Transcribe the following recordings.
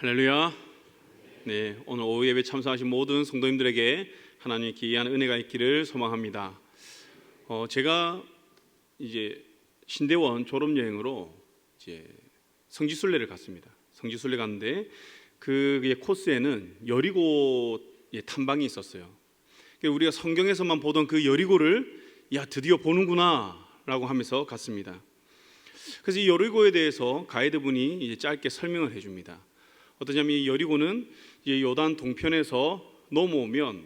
할렐루야. 네, 오늘 오후 예배 참석하신 모든 성도님들에게 하나님의 귀한 은혜가 있기를 소망합니다. 제가 이제 신대원 졸업 여행으로 이제 성지순례를 갔습니다. 성지순례 갔는데 그 코스에는 여리고의 탐방이 있었어요. 우리가 성경에서만 보던 그 여리고를 드디어 보는구나라고 하면서 갔습니다. 그래서 이 여리고에 대해서 가이드분이 이제 짧게 설명을 해줍니다. 어떠냐면 이 여리고는 이제 요단 동편에서 넘어오면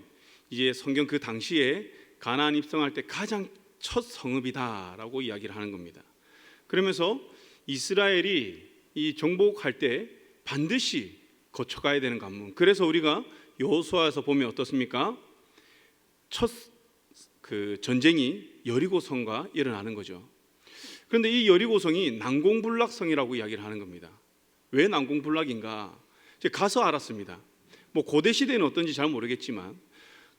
이제 성경 그 당시에 가나안 입성할 때 가장 첫 성읍이다라고 이야기를 하는 겁니다. 그러면서 이스라엘이 이 정복할 때 반드시 거쳐가야 되는 관문. 그래서 우리가 여호수아에서 보면 어떻습니까? 첫 그 전쟁이 여리고성과 일어나는 거죠. 그런데 이 여리고성이 난공불락성이라고 이야기를 하는 겁니다. 왜 난공불락인가? 가서 알았습니다. 고대 시대는 어떤지 잘 모르겠지만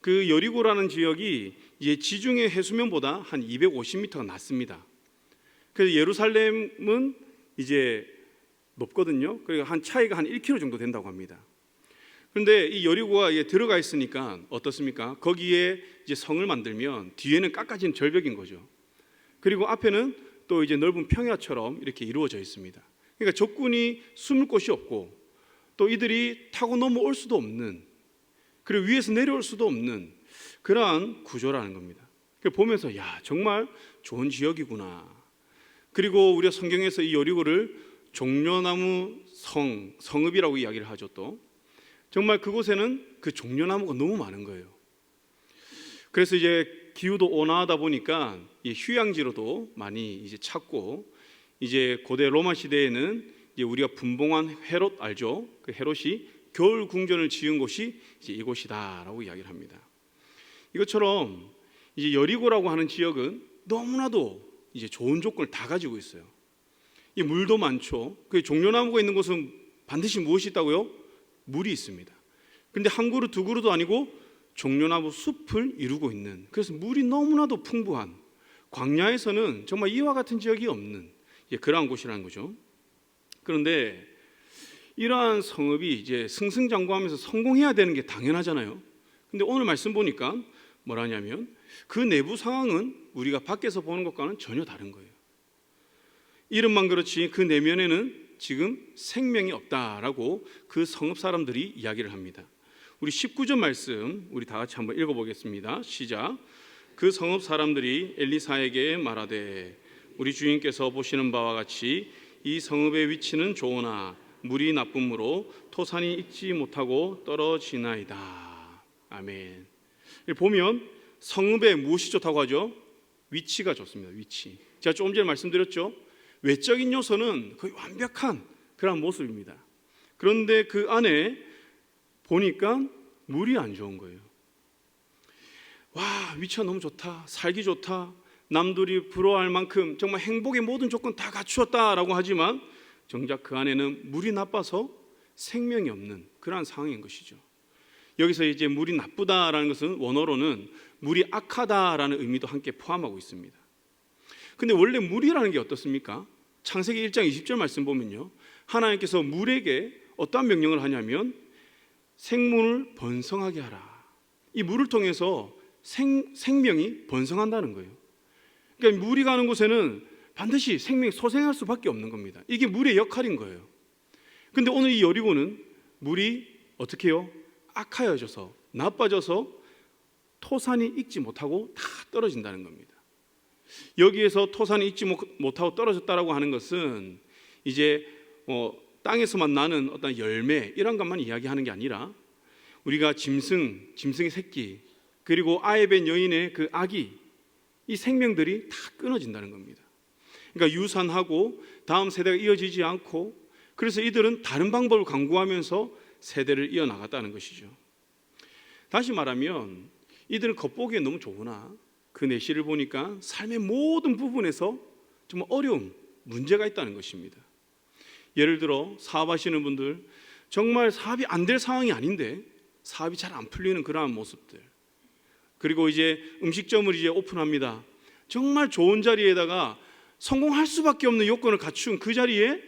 그 여리고라는 지역이 이제 지중해 해수면보다 한 250m가 낮습니다. 그래서 예루살렘은 이제 높거든요. 그리고 차이가 한 1km 정도 된다고 합니다. 그런데 이 여리고가 들어가 있으니까 어떻습니까? 거기에 이제 성을 만들면 뒤에는 깎아진 절벽인 거죠. 그리고 앞에는 또 이제 넓은 평야처럼 이렇게 이루어져 있습니다. 그러니까 적군이 숨을 곳이 없고 또 이들이 타고 넘어올 수도 없는, 그리고 위에서 내려올 수도 없는 그러한 구조라는 겁니다. 보면서 정말 좋은 지역이구나. 그리고 우리가 성경에서 이 여리고를 종려나무 성읍이라고 이야기를 하죠. 또 정말 그곳에는 그 종려나무가 너무 많은 거예요. 그래서 이제 기후도 온화하다 보니까 이 휴양지로도 많이 이제 찾고, 이제 고대 로마 시대에는 이제 우리가 분봉한 헤롯 알죠? 그 헤롯이 겨울 궁전을 지은 곳이 이제 이곳이다라고 이야기를 합니다. 이것처럼 이제 여리고라고 하는 지역은 너무나도 이제 좋은 조건을 다 가지고 있어요. 이 물도 많죠. 그 종려나무가 있는 곳은 반드시 무엇이 있다고요? 물이 있습니다. 그런데 한 그루 두 그루도 아니고 종려나무 숲을 이루고 있는, 그래서 물이 너무나도 풍부한, 광야에서는 정말 이와 같은 지역이 없는 그러한 곳이라는 거죠. 그런데 이러한 성읍이 이제 승승장구하면서 성공해야 되는 게 당연하잖아요. 근데 오늘 말씀 보니까 뭐라냐면 그 내부 상황은 우리가 밖에서 보는 것과는 전혀 다른 거예요. 이름만 그렇지 그 내면에는 지금 생명이 없다라고 그 성읍 사람들이 이야기를 합니다. 우리 19절 말씀 우리 다 같이 한번 읽어보겠습니다. 시작. 그 성읍 사람들이 엘리사에게 말하되 우리 주인께서 보시는 바와 같이 이 성읍의 위치는 좋으나 물이 나쁨으로 토산이 익지 못하고 떨어지나이다. 아멘. 보면 성읍에 무엇이 좋다고 하죠? 위치가 좋습니다. 위치. 제가 조금 전에 말씀드렸죠. 외적인 요소는 거의 완벽한 그런 모습입니다. 그런데 그 안에 보니까 물이 안 좋은 거예요. 위치가 너무 좋다, 살기 좋다, 남들이 부러워할 만큼 정말 행복의 모든 조건 다 갖추었다라고 하지만 정작 그 안에는 물이 나빠서 생명이 없는 그러한 상황인 것이죠. 여기서 이제 물이 나쁘다라는 것은 원어로는 물이 악하다라는 의미도 함께 포함하고 있습니다. 근데 원래 물이라는 게 어떻습니까? 창세기 1장 20절 말씀 보면요, 하나님께서 물에게 어떠한 명령을 하냐면 생물을 번성하게 하라. 이 물을 통해서 생명이 번성한다는 거예요. 그러니까 물이 가는 곳에는 반드시 생명이 소생할 수밖에 없는 겁니다. 이게 물의 역할인 거예요. 그런데 오늘 이 여리고는 물이 어떻게 해요? 악하여져서, 나빠져서 토산이 익지 못하고 다 떨어진다는 겁니다. 여기에서 토산이 익지 못하고 떨어졌다라고 하는 것은 이제 땅에서만 나는 어떤 열매 이런 것만 이야기하는 게 아니라 우리가 짐승의 새끼, 그리고 아에 뵌 여인의 그 아기, 이 생명들이 다 끊어진다는 겁니다. 그러니까 유산하고 다음 세대가 이어지지 않고, 그래서 이들은 다른 방법을 강구하면서 세대를 이어나갔다는 것이죠. 다시 말하면 이들은 겉보기에 너무 좋으나 그 내실을 보니까 삶의 모든 부분에서 정말 어려움, 문제가 있다는 것입니다. 예를 들어 사업하시는 분들, 정말 사업이 안 될 상황이 아닌데 사업이 잘 안 풀리는 그러한 모습들, 그리고 이제 음식점을 이제 오픈합니다. 정말 좋은 자리에다가 성공할 수밖에 없는 요건을 갖춘 그 자리에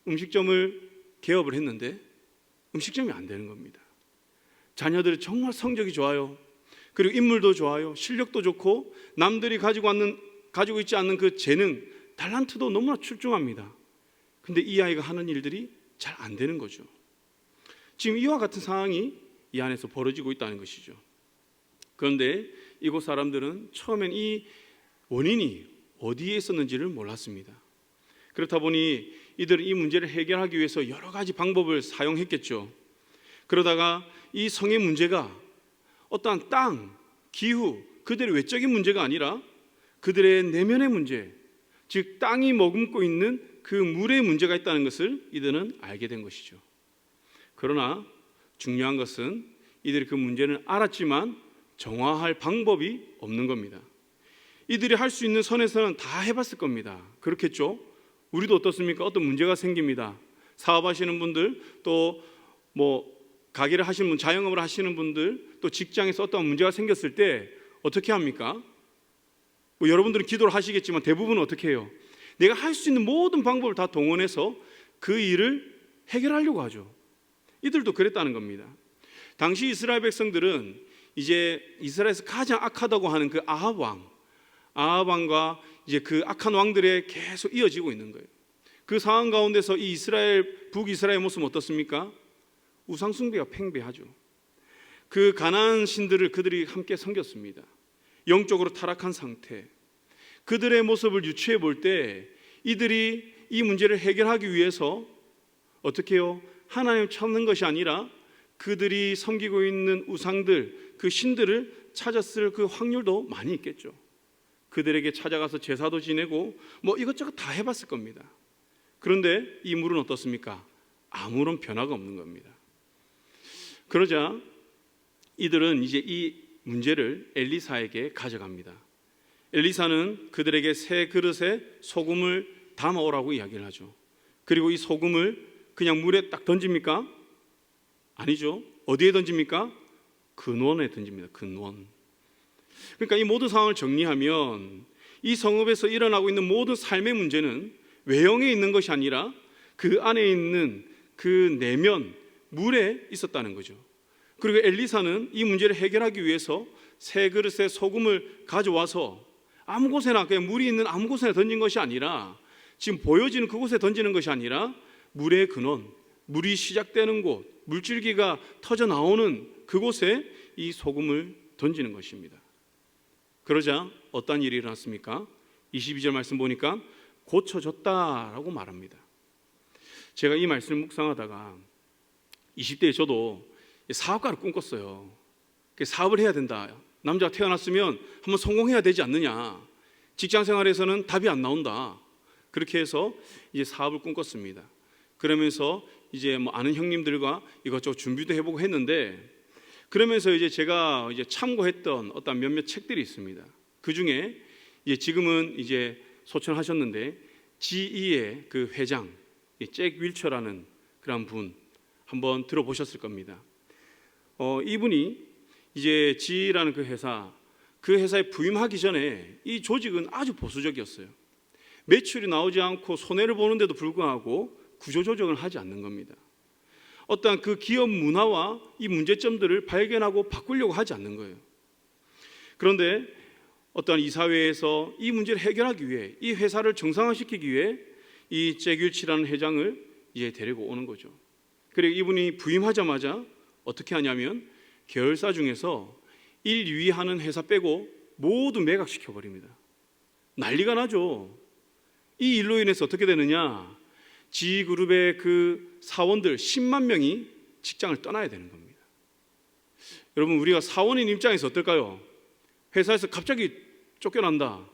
음식점을 개업을 했는데 음식점이 안 되는 겁니다. 자녀들이 정말 성적이 좋아요. 그리고 인물도 좋아요. 실력도 좋고 남들이 가지고 있지 않는 그 재능, 탤런트도 너무나 출중합니다. 근데 이 아이가 하는 일들이 잘 안 되는 거죠. 지금 이와 같은 상황이 이 안에서 벌어지고 있다는 것이죠. 그런데 이곳 사람들은 처음엔 이 원인이 어디에 있었는지를 몰랐습니다. 그렇다 보니 이들은 이 문제를 해결하기 위해서 여러 가지 방법을 사용했겠죠. 그러다가 이 성의 문제가 어떠한 땅, 기후, 그들의 외적인 문제가 아니라 그들의 내면의 문제, 즉 땅이 머금고 있는 그 물의 문제가 있다는 것을 이들은 알게 된 것이죠. 그러나 중요한 것은 이들이 그 문제는 알았지만 정화할 방법이 없는 겁니다. 이들이 할 수 있는 선에서는 다 해봤을 겁니다. 그렇겠죠? 우리도 어떻습니까? 어떤 문제가 생깁니다. 사업하시는 분들, 또 가게를 하시는 분, 자영업을 하시는 분들, 또 직장에서 어떤 문제가 생겼을 때 어떻게 합니까? 여러분들은 기도를 하시겠지만 대부분은 어떻게 해요? 내가 할 수 있는 모든 방법을 다 동원해서 그 일을 해결하려고 하죠. 이들도 그랬다는 겁니다. 당시 이스라엘 백성들은 이제 이스라엘에서 가장 악하다고 하는 그 아합 왕과 이제 그 악한 왕들에 계속 이어지고 있는 거예요. 그 상황 가운데서 이 북이스라엘 모습은 어떻습니까? 우상 숭배가 팽배하죠. 그 가나안 신들을 그들이 함께 섬겼습니다. 영적으로 타락한 상태. 그들의 모습을 유추해 볼 때 이들이 이 문제를 해결하기 위해서 어떻게 해요? 하나님을 찾는 것이 아니라 그들이 섬기고 있는 우상들, 그 신들을 찾았을 그 확률도 많이 있겠죠. 그들에게 찾아가서 제사도 지내고 이것저것 다 해봤을 겁니다. 그런데 이 물은 어떻습니까? 아무런 변화가 없는 겁니다. 그러자 이들은 이제 이 문제를 엘리사에게 가져갑니다. 엘리사는 그들에게 새 그릇에 소금을 담아오라고 이야기를 하죠. 그리고 이 소금을 그냥 물에 딱 던집니까? 아니죠. 어디에 던집니까? 근원에 던집니다. 근원. 그러니까 이 모든 상황을 정리하면 이 성읍에서 일어나고 있는 모든 삶의 문제는 외형에 있는 것이 아니라 그 안에 있는 그 내면 물에 있었다는 거죠. 그리고 엘리사는 이 문제를 해결하기 위해서 새 그릇에 소금을 가져와서 아무 곳에나, 그냥 물이 있는 아무 곳에나 던진 것이 아니라, 지금 보여지는 그곳에 던지는 것이 아니라 물의 근원, 물이 시작되는 곳, 물줄기가 터져 나오는 그곳에 이 소금을 던지는 것입니다. 그러자 어떤 일이 일어났습니까? 22절 말씀 보니까 고쳐졌다라고 말합니다. 제가 이 말씀을 묵상하다가 20대에 저도 사업가를 꿈꿨어요. 사업을 해야 된다. 남자가 태어났으면 한번 성공해야 되지 않느냐. 직장 생활에서는 답이 안 나온다. 그렇게 해서 이제 사업을 꿈꿨습니다. 그러면서 이제 아는 형님들과 이것저것 준비도 해보고 했는데, 그러면서 이제 제가 이제 참고했던 어떤 몇몇 책들이 있습니다. 그 중에 이제 지금은 이제 소천하셨는데 GE의 그 회장 잭 윌처라는 그런 분 한번 들어보셨을 겁니다. 이분이 이제 GE라는 그 회사에 부임하기 전에 이 조직은 아주 보수적이었어요. 매출이 나오지 않고 손해를 보는데도 불구하고 구조조정을 하지 않는 겁니다. 어떠한 그 기업 문화와 이 문제점들을 발견하고 바꾸려고 하지 않는 거예요. 그런데 어떠한 이사회에서 이 문제를 해결하기 위해, 이 회사를 정상화시키기 위해 이 잭윌치라는 회장을 이제 데리고 오는 거죠. 그리고 이분이 부임하자마자 어떻게 하냐면 계열사 중에서 1, 2위 하는 회사 빼고 모두 매각시켜 버립니다. 난리가 나죠. 이 일로 인해서 어떻게 되느냐? G그룹의 그 사원들 10만 명이 직장을 떠나야 되는 겁니다. 여러분, 우리가 사원인 입장에서 어떨까요? 회사에서 갑자기 쫓겨난다.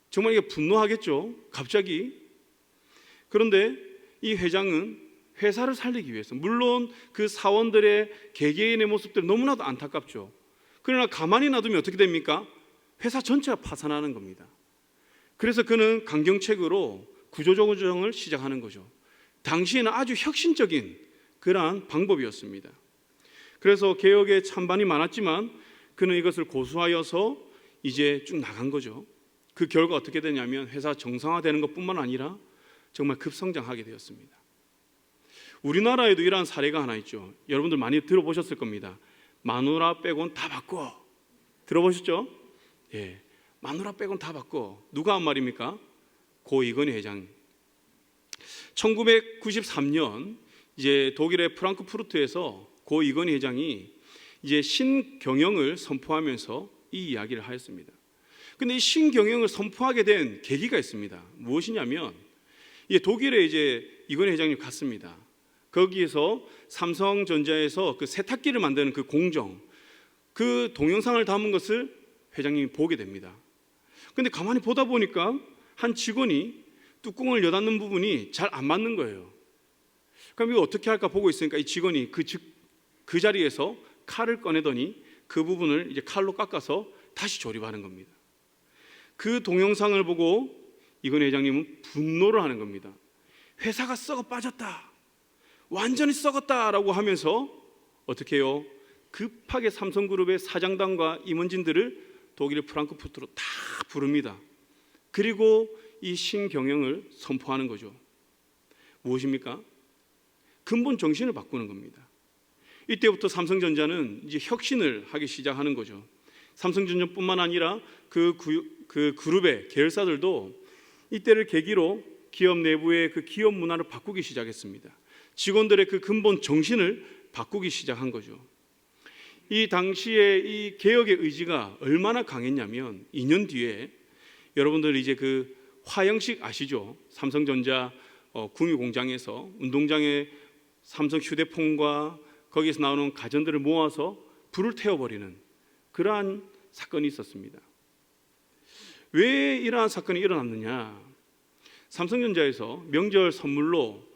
정말 이게 분노하겠죠. 갑자기. 그런데 이 회장은 회사를 살리기 위해서, 물론 그 사원들의 개개인의 모습들 너무나도 안타깝죠. 그러나 가만히 놔두면 어떻게 됩니까? 회사 전체가 파산하는 겁니다. 그래서 그는 강경책으로 구조조정을 시작하는 거죠. 당시에는 아주 혁신적인 그러한 방법이었습니다. 그래서 개혁의 찬반이 많았지만 그는 이것을 고수하여서 이제 쭉 나간 거죠. 그 결과 어떻게 되냐면 회사 정상화되는 것뿐만 아니라 정말 급성장하게 되었습니다. 우리나라에도 이러한 사례가 하나 있죠. 여러분들 많이 들어보셨을 겁니다. 마누라 빼곤 다 바꿔. 들어보셨죠? 예, 마누라 빼곤 다 바꿔. 누가 한 말입니까? 고 이건희 회장. 1993년 이제 독일의 프랑크푸르트에서 고 이건희 회장이 이제 신경영을 선포하면서 이 이야기를 하였습니다. 근데 이 신경영을 선포하게 된 계기가 있습니다. 무엇이냐면 독일에 이제 이건희 회장님 갔습니다. 거기에서 삼성전자에서 그 세탁기를 만드는 그 공정, 그 동영상을 담은 것을 회장님이 보게 됩니다. 근데 가만히 보다 보니까 한 직원이 뚜껑을 여닫는 부분이 잘 안 맞는 거예요. 그럼 이거 어떻게 할까 보고 있으니까 이 직원이 그 자리에서 칼을 꺼내더니 그 부분을 이제 칼로 깎아서 다시 조립하는 겁니다. 그 동영상을 보고 이건희 회장님은 분노를 하는 겁니다. 회사가 썩어 빠졌다, 완전히 썩었다라고 하면서 어떻게 해요? 급하게 삼성그룹의 사장단과 임원진들을 독일 프랑크푸르트로 다 부릅니다. 그리고 이 신경영을 선포하는 거죠. 무엇입니까? 근본 정신을 바꾸는 겁니다. 이때부터 삼성전자는 이제 혁신을 하기 시작하는 거죠. 삼성전자뿐만 아니라 그 그룹의 계열사들도 이때를 계기로 기업 내부의 그 기업 문화를 바꾸기 시작했습니다. 직원들의 그 근본 정신을 바꾸기 시작한 거죠. 이 당시에 이 개혁의 의지가 얼마나 강했냐면 2년 뒤에 여러분들 이제 그 화영식 아시죠? 삼성전자 구미 공장에서 운동장에 삼성 휴대폰과 거기에서 나오는 가전들을 모아서 불을 태워버리는 그러한 사건이 있었습니다. 왜 이러한 사건이 일어났느냐? 삼성전자에서 명절 선물로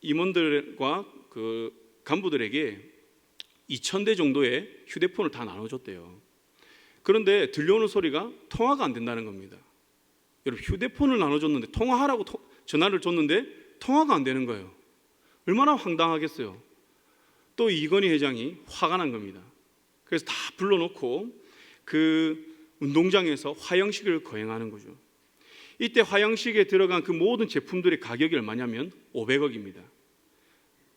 임원들과 그 간부들에게 2,000대 정도의 휴대폰을 다 나눠줬대요. 그런데 들려오는 소리가 통화가 안 된다는 겁니다. 여러분, 휴대폰을 나눠줬는데 통화하라고 전화를 줬는데 통화가 안 되는 거예요. 얼마나 황당하겠어요. 또 이건희 회장이 화가 난 겁니다. 그래서 다 불러놓고 그 운동장에서 화형식을 거행하는 거죠. 이때 화형식에 들어간 그 모든 제품들의 가격이 얼마냐면 500억입니다.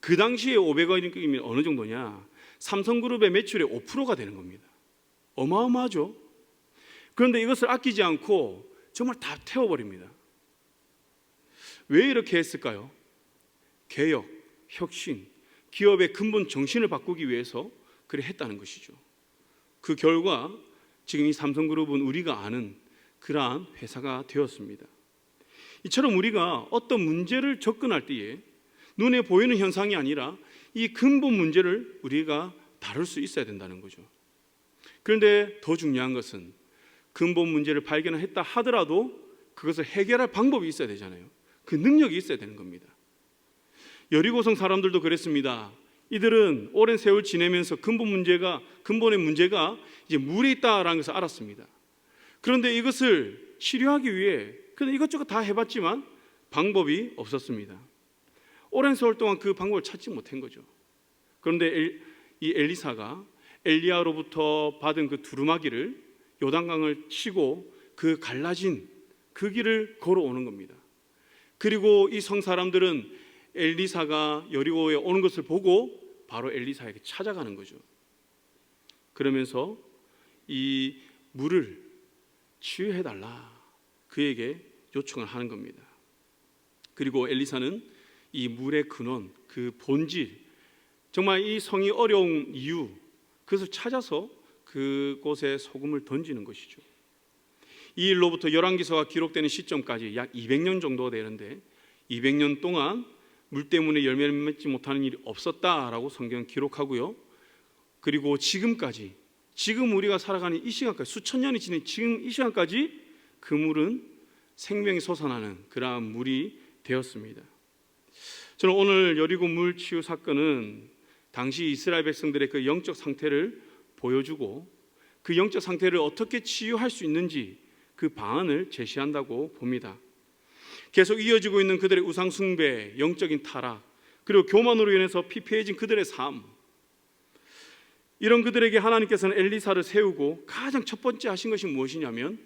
그 당시에 500억이면 어느 정도냐? 삼성그룹의 매출의 5%가 되는 겁니다. 어마어마하죠. 그런데 이것을 아끼지 않고 정말 다 태워버립니다. 왜 이렇게 했을까요? 개혁, 혁신, 기업의 근본 정신을 바꾸기 위해서 그래 했다는 것이죠. 그 결과 지금 이 삼성그룹은 우리가 아는 그러한 회사가 되었습니다. 이처럼 우리가 어떤 문제를 접근할 때에 눈에 보이는 현상이 아니라 이 근본 문제를 우리가 다룰 수 있어야 된다는 거죠. 그런데 더 중요한 것은 근본 문제를 발견했다 하더라도 그것을 해결할 방법이 있어야 되잖아요. 그 능력이 있어야 되는 겁니다. 여리고성 사람들도 그랬습니다. 이들은 오랜 세월 지내면서 근본의 문제가 이제 물에 있다라는 것을 알았습니다. 그런데 이것을 치료하기 위해 그냥 이것저것 다 해봤지만 방법이 없었습니다. 오랜 세월 동안 그 방법을 찾지 못한 거죠. 그런데 이 엘리사가 엘리야로부터 받은 그 두루마기를 요단강을 치고 그 갈라진 그 길을 걸어오는 겁니다. 그리고 이 성 사람들은 엘리사가 여리고에 오는 것을 보고 바로 엘리사에게 찾아가는 거죠. 그러면서 이 물을 치유해달라 그에게 요청을 하는 겁니다. 그리고 엘리사는 이 물의 근원, 그 본질, 정말 이 성이 어려운 이유, 그것을 찾아서 그곳에 소금을 던지는 것이죠. 이 일로부터 열왕기서가 기록되는 시점까지 약 200년 정도 되는데 200년 동안 물 때문에 열매를 맺지 못하는 일이 없었다라고 성경은 기록하고요. 그리고 지금까지, 지금 우리가 살아가는 이 시간까지, 수천 년이 지난 지금 이 시간까지 그 물은 생명이 솟아나는 그러한 물이 되었습니다. 저는 오늘 여리고 물 치유 사건은 당시 이스라엘 백성들의 그 영적 상태를 보여주고 그 영적 상태를 어떻게 치유할 수 있는지 그 방안을 제시한다고 봅니다. 계속 이어지고 있는 그들의 우상 숭배, 영적인 타락, 그리고 교만으로 인해서 피폐해진 그들의 삶, 이런 그들에게 하나님께서는 엘리사를 세우고 가장 첫 번째 하신 것이 무엇이냐면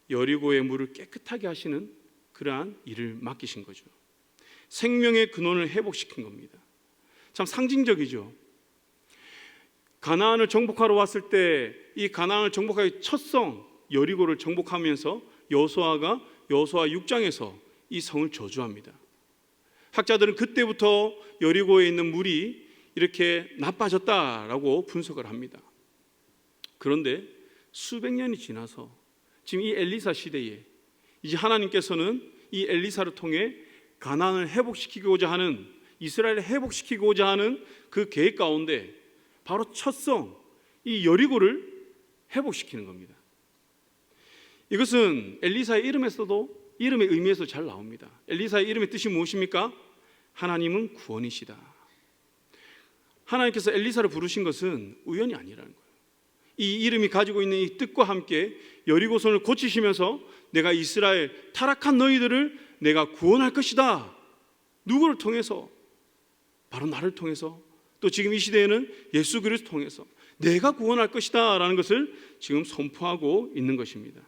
여리고의 물을 깨끗하게 하시는 그러한 일을 맡기신 거죠. 생명의 근원을 회복시킨 겁니다. 참 상징적이죠. 가나안을 정복하러 왔을 때 이 가나안을 정복하기 첫성 여리고를 정복하면서 여호수아가 여호수아 6장에서 이 성을 저주합니다. 학자들은 그때부터 여리고에 있는 물이 이렇게 나빠졌다라고 분석을 합니다. 그런데 수백 년이 지나서 지금 이 엘리사 시대에 이제 하나님께서는 이 엘리사를 통해 가나안을 회복시키고자 하는, 이스라엘을 회복시키고자 하는 그 계획 가운데 바로 첫성 이 여리고를 회복시키는 겁니다. 이것은 엘리사의 이름에서도, 이름의 의미에서 잘 나옵니다. 엘리사의 이름의 뜻이 무엇입니까? 하나님은 구원이시다. 하나님께서 엘리사를 부르신 것은 우연이 아니라는 거예요. 이 이름이 가지고 있는 이 뜻과 함께 여리고성을 고치시면서 내가 이스라엘 타락한 너희들을 내가 구원할 것이다. 누구를 통해서? 바로 나를 통해서, 또 지금 이 시대에는 예수 그리스도를 통해서 내가 구원할 것이다 라는 것을 지금 선포하고 있는 것입니다.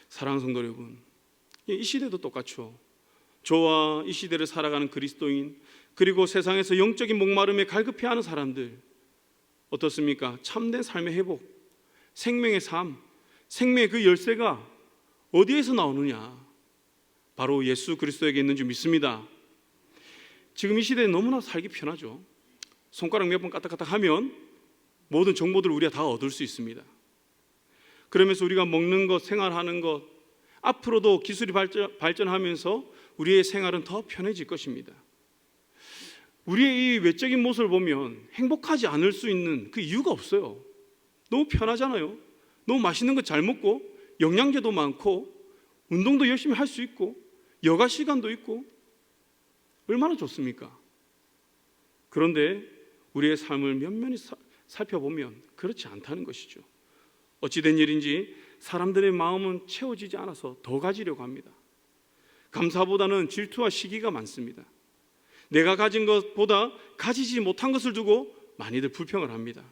사랑하는 성도 여러분, 이 시대도 똑같죠. 저와 이 시대를 살아가는 그리스도인, 그리고 세상에서 영적인 목마름에 갈급해하는 사람들 어떻습니까? 참된 삶의 회복, 생명의 삶, 생명의 그 열쇠가 어디에서 나오느냐? 바로 예수 그리스도에게 있는 줄 믿습니다. 지금 이 시대에 너무나 살기 편하죠. 손가락 몇 번 까딱까딱 하면 모든 정보들을 우리가 다 얻을 수 있습니다. 그러면서 우리가 먹는 것, 생활하는 것, 앞으로도 기술이 발전하면서 우리의 생활은 더 편해질 것입니다. 우리의 이 외적인 모습을 보면 행복하지 않을 수 있는 그 이유가 없어요. 너무 편하잖아요. 너무 맛있는 것 잘 먹고, 영양제도 많고, 운동도 열심히 할 수 있고, 여가 시간도 있고, 얼마나 좋습니까? 그런데 우리의 삶을 면면히 살펴보면 그렇지 않다는 것이죠. 어찌된 일인지 사람들의 마음은 채워지지 않아서 더 가지려고 합니다. 감사보다는 질투와 시기가 많습니다. 내가 가진 것보다 가지지 못한 것을 두고 많이들 불평을 합니다.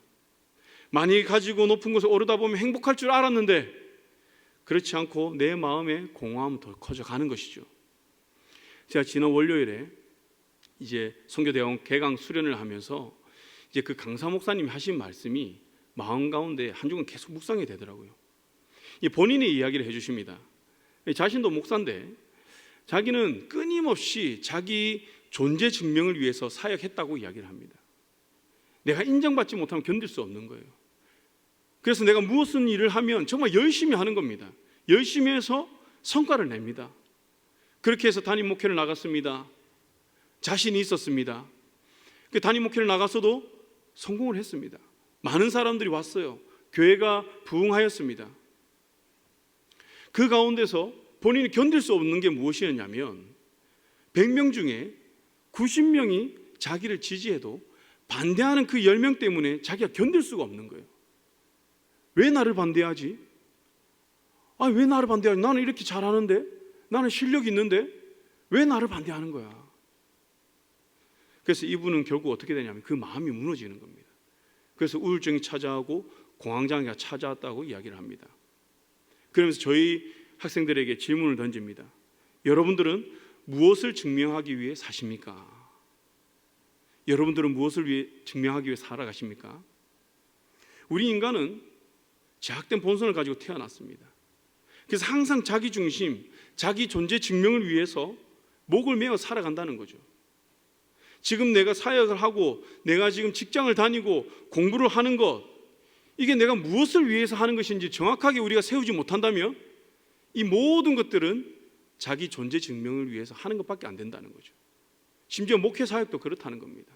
많이 가지고 높은 곳에 오르다 보면 행복할 줄 알았는데 그렇지 않고 내 마음의 공허함은 더 커져가는 것이죠. 제가 지난 월요일에 이제 선교대학원 개강 수련을 하면서 이제 그 강사 목사님이 하신 말씀이 마음 가운데 한 주간 계속 묵상이 되더라고요. 본인의 이야기를 해주십니다. 자신도 목사인데 자기는 끊임없이 자기 존재 증명을 위해서 사역했다고 이야기를 합니다. 내가 인정받지 못하면 견딜 수 없는 거예요. 그래서 내가 무엇을 일을 하면 정말 열심히 하는 겁니다. 열심히 해서 성과를 냅니다. 그렇게 해서 담임 목회를 나갔습니다. 자신이 있었습니다. 그 담임 목회를 나가서도 성공을 했습니다. 많은 사람들이 왔어요. 교회가 부흥하였습니다. 그 가운데서 본인이 견딜 수 없는 게 무엇이었냐면 100명 중에 90명이 자기를 지지해도 반대하는 그 10명 때문에 자기가 견딜 수가 없는 거예요. 왜 나를 반대하지? 왜 나를 반대하지? 나는 이렇게 잘하는데, 나는 실력이 있는데 왜 나를 반대하는 거야? 그래서 이분은 결국 어떻게 되냐면 그 마음이 무너지는 겁니다. 그래서 우울증이 찾아오고 공황장애가 찾아왔다고 이야기를 합니다. 그러면서 저희 학생들에게 질문을 던집니다. 여러분들은 무엇을 증명하기 위해 사십니까? 여러분들은 무엇을 위해 증명하기 위해 살아가십니까? 우리 인간은 제약된 본성을 가지고 태어났습니다. 그래서 항상 자기 중심, 자기 존재 증명을 위해서 목을 메어 살아간다는 거죠. 지금 내가 사역을 하고 내가 지금 직장을 다니고 공부를 하는 것, 이게 내가 무엇을 위해서 하는 것인지 정확하게 우리가 세우지 못한다면 이 모든 것들은 자기 존재 증명을 위해서 하는 것밖에 안 된다는 거죠. 심지어 목회 사역도 그렇다는 겁니다.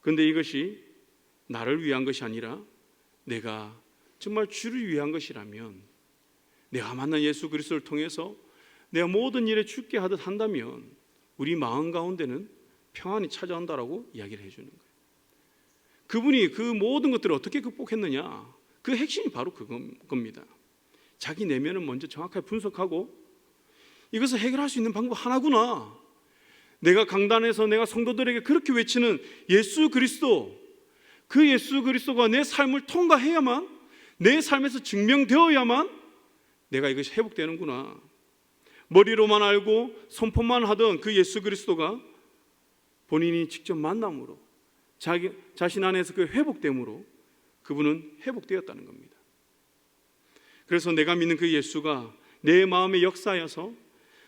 그런데 이것이 나를 위한 것이 아니라 내가 정말 주를 위한 것이라면, 내가 만난 예수 그리스도를 통해서 내가 모든 일에 주께 하듯 한다면 우리 마음 가운데는 평안이 찾아온다라고 이야기를 해주는 거예요. 그분이 그 모든 것들을 어떻게 극복했느냐, 그 핵심이 바로 그겁니다. 자기 내면을 먼저 정확하게 분석하고 이것을 해결할 수 있는 방법 하나구나. 내가 강단에서 내가 성도들에게 그렇게 외치는 예수 그리스도, 그 예수 그리스도가 내 삶을 통과해야만, 내 삶에서 증명되어야만 내가 이것이 회복되는구나. 머리로만 알고 선포만 하던 그 예수 그리스도가 본인이 직접 만남으로 자신 안에서 그 회복됨으로 그분은 회복되었다는 겁니다. 그래서 내가 믿는 그 예수가 내 마음의 역사여서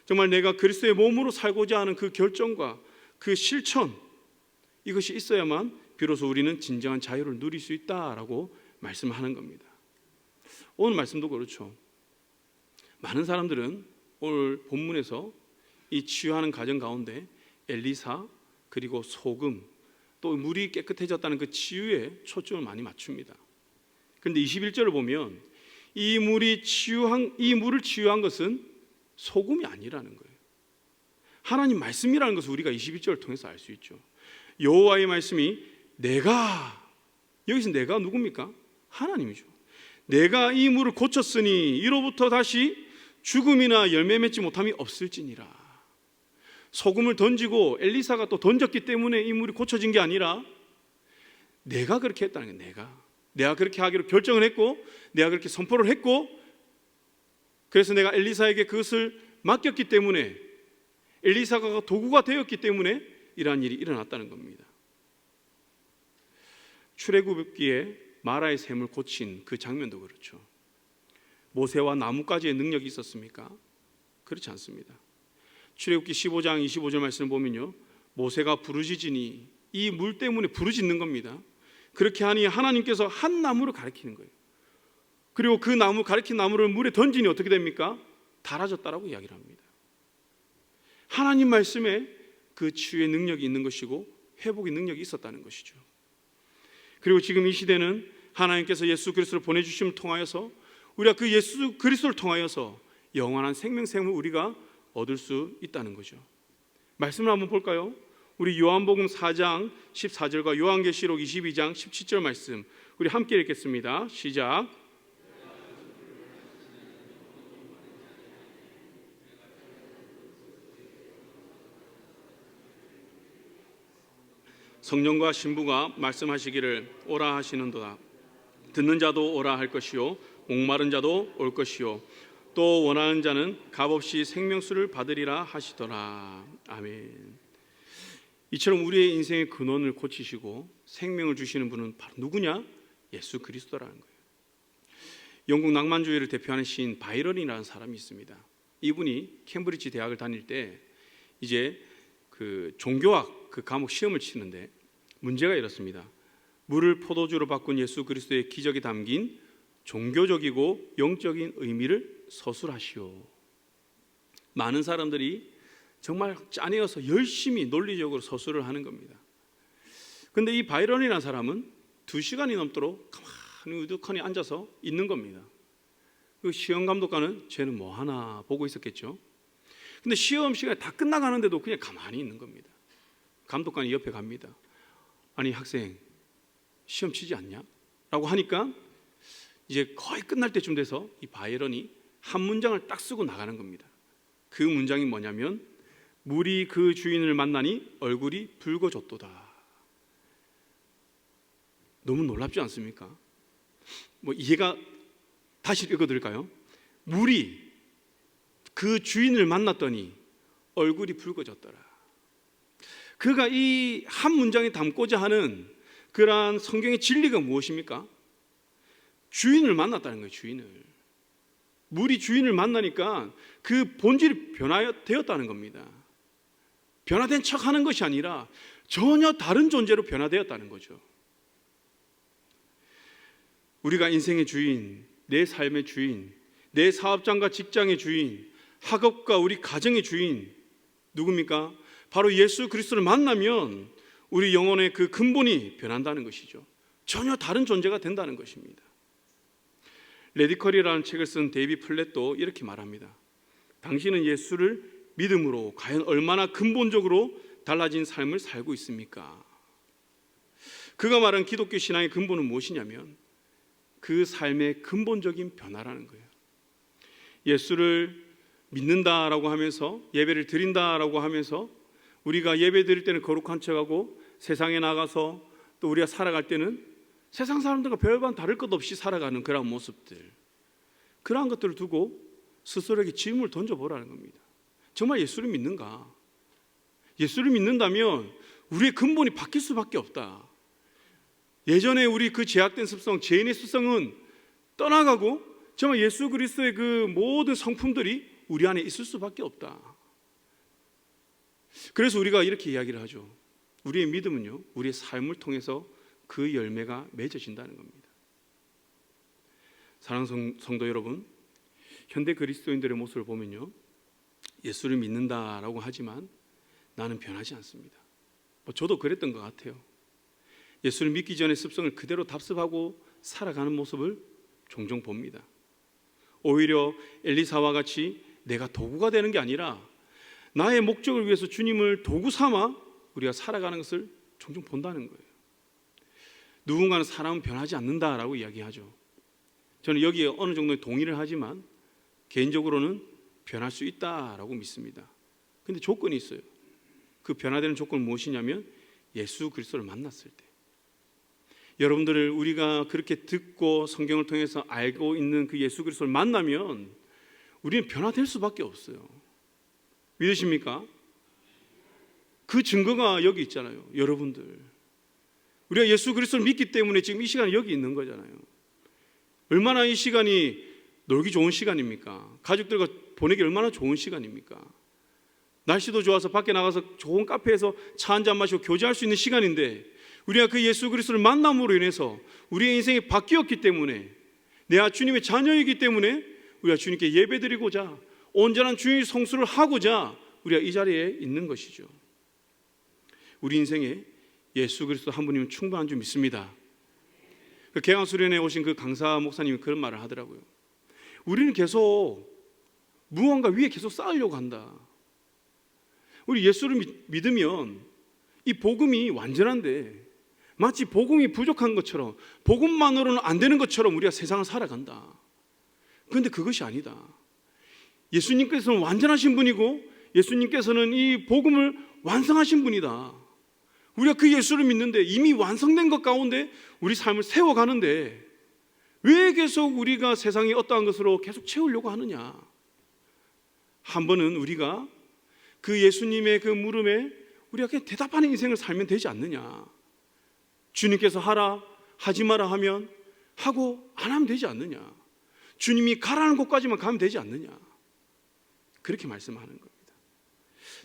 정말 내가 그리스도의 몸으로 살고자 하는 그 결정과 그 실천, 이것이 있어야만 비로소 우리는 진정한 자유를 누릴 수 있다라고 말씀하는 겁니다. 오늘 말씀도 그렇죠. 많은 사람들은 오늘 본문에서 이 치유하는 과정 가운데 엘리사 그리고 소금 또 물이 깨끗해졌다는 그 치유에 초점을 많이 맞춥니다. 그런데 21절을 보면 이 물을 치유한 것은 소금이 아니라는 거예요. 하나님 말씀이라는 것을 우리가 21절을 통해서 알 수 있죠. 여호와의 말씀이 여기서 내가 누굽니까? 하나님이죠. 내가 이 물을 고쳤으니 이로부터 다시 죽음이나 열매 맺지 못함이 없을지니라. 소금을 던지고 엘리사가 또 던졌기 때문에 이 물이 고쳐진 게 아니라 내가 그렇게 했다는 거예요. 내가 그렇게 하기로 결정을 했고 내가 그렇게 선포를 했고 그래서 내가 엘리사에게 그것을 맡겼기 때문에 엘리사가 도구가 되었기 때문에 이러한 일이 일어났다는 겁니다. 출애굽기에 마라의 샘을 고친 그 장면도 그렇죠. 모세와 나뭇가지의 능력이 있었습니까? 그렇지 않습니다. 출애굽기 15장 25절 말씀을 보면요, 모세가 부르짖으니 이 물 때문에 부르짖는 겁니다. 그렇게 하니 하나님께서 한 나무를 가리키는 거예요. 그리고 그 나무 가리킨 나무를 물에 던지니 어떻게 됩니까? 닳아졌다라고 이야기를 합니다. 하나님 말씀에 그 치유의 능력이 있는 것이고 회복의 능력이 있었다는 것이죠. 그리고 지금 이 시대는 하나님께서 예수 그리스도를 보내주심을 통하여서 우리가 그 예수 그리스도를 통하여서 영원한 생명샘을 우리가 얻을 수 있다는 거죠. 말씀을 한번 볼까요? 우리 요한복음 4장 14절과 요한계시록 22장 17절 말씀 우리 함께 읽겠습니다. 시작. 성령과 신부가 말씀하시기를 오라 하시는도다. 듣는 자도 오라 할 것이요 목마른 자도 올 것이요 또 원하는 자는 값없이 생명수를 받으리라 하시더라. 아멘. 이처럼 우리의 인생의 근원을 고치시고 생명을 주시는 분은 바로 누구냐? 예수 그리스도라는 거예요. 영국 낭만주의를 대표하는 시인 바이런이라는 사람이 있습니다. 이분이 캠브리지 대학을 다닐 때 이제 그 종교학 그 과목 시험을 치는데 문제가 이렇습니다. 물을 포도주로 바꾼 예수 그리스도의 기적이 담긴 종교적이고 영적인 의미를 서술하시오. 많은 사람들이 정말 짜내어서 열심히 논리적으로 서술을 하는 겁니다. 그런데 이 바이런이라는 사람은 2시간이 넘도록 가만히 우두커니 앉아서 있는 겁니다. 그 시험 감독관은 쟤는 뭐 하나 보고 있었겠죠. 근데 시험 시간이 다 끝나가는데도 그냥 가만히 있는 겁니다. 감독관이 옆에 갑니다. 아니 학생 시험 치지 않냐? 라고 하니까 이제 거의 끝날 때쯤 돼서 이 바이런이 한 문장을 딱 쓰고 나가는 겁니다. 그 문장이 뭐냐면 물이 그 주인을 만나니 얼굴이 붉어졌도다. 너무 놀랍지 않습니까? 뭐 이해가 다시 읽어드릴까요? 물이 그 주인을 만났더니 얼굴이 붉어졌더라. 그가 이 한 문장에 담고자 하는 그러한 성경의 진리가 무엇입니까? 주인을 만났다는 거예요. 주인을. 물이 주인을 만나니까 그 본질이 변화되었다는 겁니다. 변화된 척하는 것이 아니라 전혀 다른 존재로 변화되었다는 거죠. 우리가 인생의 주인, 내 삶의 주인, 내 사업장과 직장의 주인, 학업과 우리 가정의 주인 누굽니까? 바로 예수 그리스도를 만나면 우리 영혼의 그 근본이 변한다는 것이죠. 전혀 다른 존재가 된다는 것입니다. 레디컬이라는 책을 쓴 데이비 플랫도 이렇게 말합니다. 당신은 예수를 믿음으로 과연 얼마나 근본적으로 달라진 삶을 살고 있습니까? 그가 말한 기독교 신앙의 근본은 무엇이냐면 그 삶의 근본적인 변화라는 거예요. 예수를 믿는다라고 하면서 예배를 드린다라고 하면서 우리가 예배 드릴 때는 거룩한 척하고 세상에 나가서 또 우리가 살아갈 때는 세상 사람들과 별반 다를 것 없이 살아가는 그런 모습들, 그러한 것들을 두고 스스로에게 질문을 던져보라는 겁니다. 정말 예수를 믿는가? 예수를 믿는다면 우리의 근본이 바뀔 수밖에 없다. 예전에 우리 그 제약된 습성, 죄인의 습성은 떠나가고 정말 예수 그리스도의 그 모든 성품들이 우리 안에 있을 수밖에 없다. 그래서 우리가 이렇게 이야기를 하죠. 우리의 믿음은요, 우리의 삶을 통해서 그 열매가 맺어진다는 겁니다. 사랑하는 성도 여러분, 현대 그리스도인들의 모습을 보면요, 예수를 믿는다라고 하지만 나는 변하지 않습니다. 저도 그랬던 것 같아요. 예수를 믿기 전에 습성을 그대로 답습하고 살아가는 모습을 종종 봅니다. 오히려 엘리사와 같이 내가 도구가 되는 게 아니라 나의 목적을 위해서 주님을 도구 삼아 우리가 살아가는 것을 종종 본다는 거예요. 누군가는 사람은 변하지 않는다라고 이야기하죠. 저는 여기에 어느 정도 동의를 하지만 개인적으로는 변할 수 있다라고 믿습니다. 근데 조건이 있어요. 그 변화되는 조건은 무엇이냐면 예수 그리스도를 만났을 때, 여러분들을 우리가 그렇게 듣고 성경을 통해서 알고 있는 그 예수 그리스도를 만나면 우리는 변화될 수밖에 없어요. 믿으십니까? 그 증거가 여기 있잖아요. 여러분들, 우리가 예수 그리스도를 믿기 때문에 지금 이 시간이 여기 있는 거잖아요. 얼마나 이 시간이 놀기 좋은 시간입니까? 가족들과 보내기 얼마나 좋은 시간입니까? 날씨도 좋아서 밖에 나가서 좋은 카페에서 차 한잔 마시고 교제할 수 있는 시간인데, 우리가 그 예수 그리스도를 만남으로 인해서 우리의 인생이 바뀌었기 때문에, 내가 주님의 자녀이기 때문에 우리가 주님께 예배드리고자, 온전한 주의 성수를 하고자 우리가 이 자리에 있는 것이죠. 우리 인생에 예수 그리스도 한 분이면 충분한 줄 믿습니다. 그 개강수련회 오신 그 강사 목사님이 그런 말을 하더라고요. 우리는 계속 무언가 위에 계속 쌓으려고 한다. 우리 예수를 믿으면 이 복음이 완전한데, 마치 복음이 부족한 것처럼, 복음만으로는 안 되는 것처럼 우리가 세상을 살아간다. 그런데 그것이 아니다. 예수님께서는 완전하신 분이고 예수님께서는 이 복음을 완성하신 분이다. 우리가 그 예수를 믿는데 이미 완성된 것 가운데 우리 삶을 세워가는데 왜 계속 우리가 세상의 어떠한 것으로 계속 채우려고 하느냐. 한 번은 우리가 그 예수님의 그 물음에 우리가 그냥 대답하는 인생을 살면 되지 않느냐. 주님께서 하라, 하지 마라 하면 하고 안 하면 되지 않느냐. 주님이 가라는 곳까지만 가면 되지 않느냐. 그렇게 말씀하는 겁니다.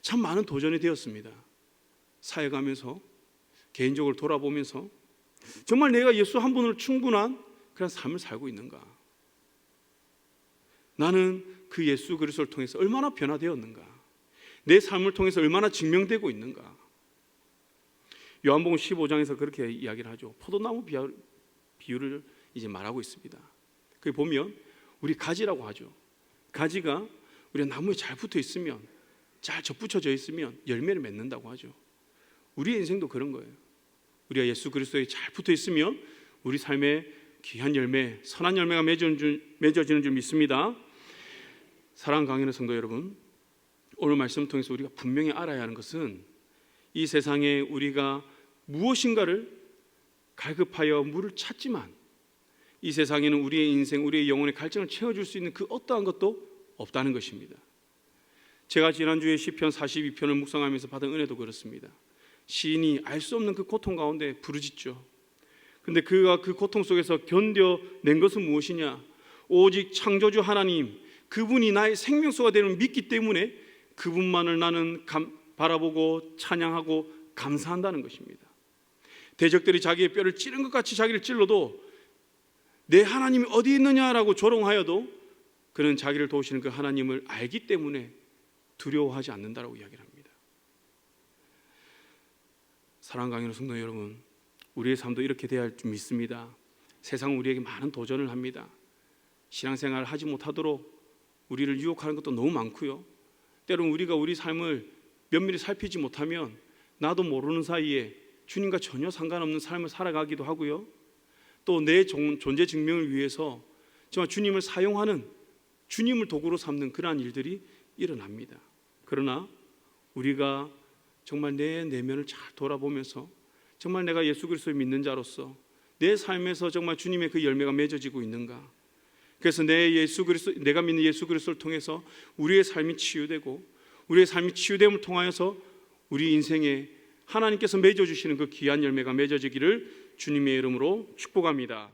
참 많은 도전이 되었습니다. 사역하면서, 개인적으로 돌아보면서 정말 내가 예수 한 분으로 충분한 그런 삶을 살고 있는가? 나는 그 예수 그리스도를 통해서 얼마나 변화되었는가? 내 삶을 통해서 얼마나 증명되고 있는가? 요한복음 15장에서 그렇게 이야기를 하죠. 포도나무 비유를 이제 말하고 있습니다. 거기 보면 우리 가지라고 하죠. 가지가 우리 나무에 잘 붙어 있으면, 잘 접붙여져 있으면 열매를 맺는다고 하죠. 우리의 인생도 그런 거예요. 우리가 예수 그리스도에 잘 붙어 있으면 우리 삶에 귀한 열매, 선한 열매가 맺어지는 줄 믿습니다. 사랑하는 강연의 성도 여러분, 오늘 말씀을 통해서 우리가 분명히 알아야 하는 것은 이 세상에 우리가 무엇인가를 갈급하여 물을 찾지만 이 세상에는 우리의 인생, 우리의 영혼의 갈증을 채워줄 수 있는 그 어떠한 것도 없다는 것입니다. 제가 지난주에 시편 42편을 묵상하면서 받은 은혜도 그렇습니다. 시인이 알 수 없는 그 고통 가운데 부르짖죠. 그런데 그가 그 고통 속에서 견뎌낸 것은 무엇이냐? 오직 창조주 하나님, 그분이 나의 생명수가 되는 믿기 때문에 그분만을 나는 바라보고 찬양하고 감사한다는 것입니다. 대적들이 자기의 뼈를 찌른 것 같이 자기를 찔러도 내 하나님이 어디 있느냐라고 조롱하여도 그는 자기를 도우시는 그 하나님을 알기 때문에 두려워하지 않는다라고 이야기를 합니다. 사랑하는 강연의 성도 여러분, 우리의 삶도 이렇게 돼야 할 줄 믿습니다. 세상은 우리에게 많은 도전을 합니다. 신앙생활을 하지 못하도록 우리를 유혹하는 것도 너무 많고요. 때로는 우리가 우리 삶을 면밀히 살피지 못하면 나도 모르는 사이에 주님과 전혀 상관없는 삶을 살아가기도 하고요. 또 내 존재 증명을 위해서 정말 주님을 사용하는, 주님을 도구로 삼는 그러한 일들이 일어납니다. 그러나 우리가 정말 내 내면을 잘 돌아보면서 정말 내가 예수 그리스도를 믿는 자로서 내 삶에서 정말 주님의 그 열매가 맺어지고 있는가? 그래서 내가 믿는 예수 그리스도를 통해서 우리의 삶이 치유되고 우리의 삶이 치유됨을 통하여서 우리 인생에 하나님께서 맺어주시는 그 귀한 열매가 맺어지기를 주님의 이름으로 축복합니다.